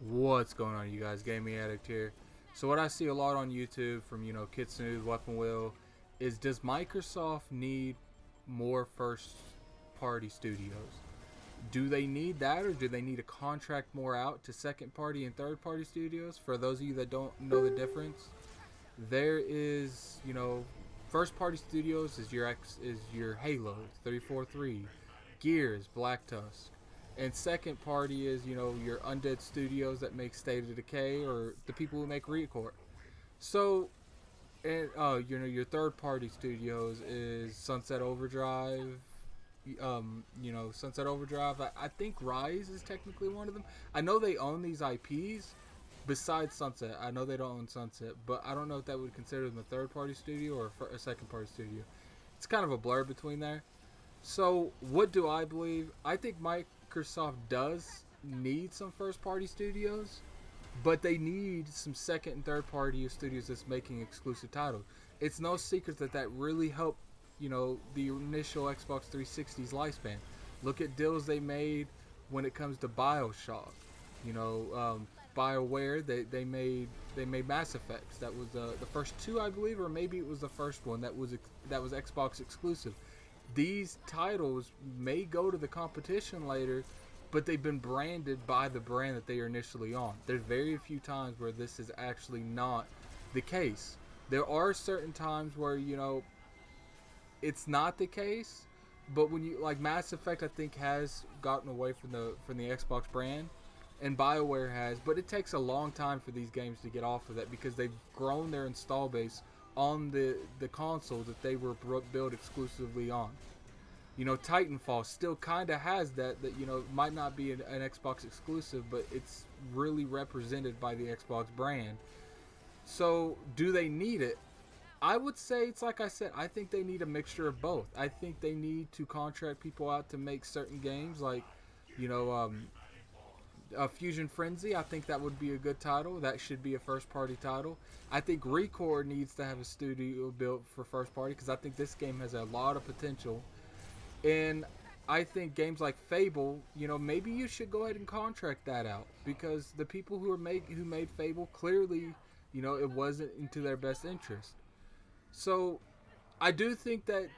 What's going on, you guys? Gaming Addict here. So what I see a lot on YouTube from, Kitsune, Weapon Wheel, is does Microsoft need more first party studios? Do they need that, or do they need to contract more out to second party and third party studios? For those of you that don't know the difference, there is, first party studios is your Halo 343, Gears, Black Tusk. And second party is, your Undead Studios that make State of Decay, or the people who make Recore. So, and your third party studios is Sunset Overdrive. Sunset Overdrive. I think Rise is technically one of them. I know they own these IPs. Besides Sunset, I know they don't own Sunset, but I don't know if that would consider them a third party studio or a second party studio. It's kind of a blur between there. So, what do I believe? I think Microsoft does need some first party studios, but they need some second and third party studios that's making exclusive titles. It's no secret that really helped, the initial Xbox 360's lifespan. Look at deals they made when it comes to BioShock. BioWare, they made Mass Effects. That was the first two, I believe, or maybe it was the first one that was Xbox exclusive. These titles may go to the competition later, but they've been branded by the brand that they are initially on. There's very few times where this is actually not the case. There are certain times where, it's not the case, but when you like Mass Effect, I think has gotten away from the Xbox brand, and BioWare has, but it takes a long time for these games to get off of that because they've grown their install base on the console that they were built exclusively on. Titanfall still kind of has that might not be an Xbox exclusive, but it's really represented by the Xbox brand. So, do they need it? I would say it's like I said, I think they need a mixture of both. I think they need to contract people out to make certain games like, you know, Fusion Frenzy. I think that would be a good title. That should be a first party title. I think Recore needs to have a studio built for first party because I think this game has a lot of potential. And I think games like Fable, maybe you should go ahead and contract that out because the people who made Fable clearly, it wasn't into their best interest. So I do think that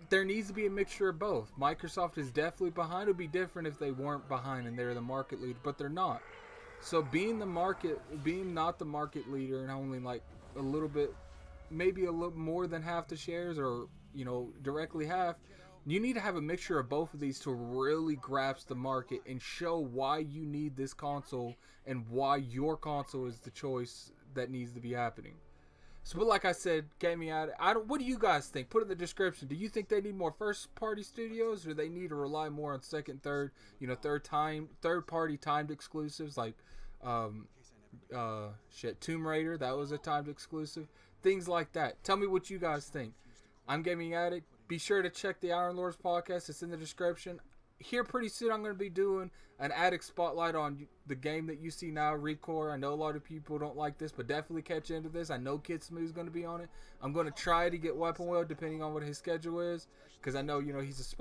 there needs to be a mixture of both. Microsoft is definitely behind. It would be different if they weren't behind and they're the market leader, but they're not. So being not the market leader and only like a little bit, maybe a little more than half the shares, or directly half, you need to have a mixture of both of these to really grasp the market and show why you need this console and why your console is the choice that needs to be happening. So, but like I said, gaming out. What do you guys think? Put it in the description. Do you think they need more first-party studios, or they need to rely more on second, third, third-party timed exclusives like, Tomb Raider? That was a timed exclusive. Things like that. Tell me what you guys think. I'm Gaming Addict. Be sure to check the Iron Lords podcast. It's in the description. Here pretty soon I'm going to be doing an addict spotlight on the game that you see now, Recore. I know a lot of people don't like this, but definitely catch into this. I know Kid Smooth's going to be on it. I'm going to try to get Weapon Wheel depending on what his schedule is, because I know he's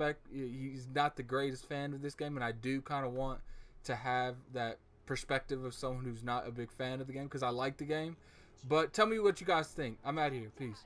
not the greatest fan of this game, and I do kind of want to have that perspective of someone who's not a big fan of the game because I like the game. But tell me what you guys think. I'm out of here. Peace.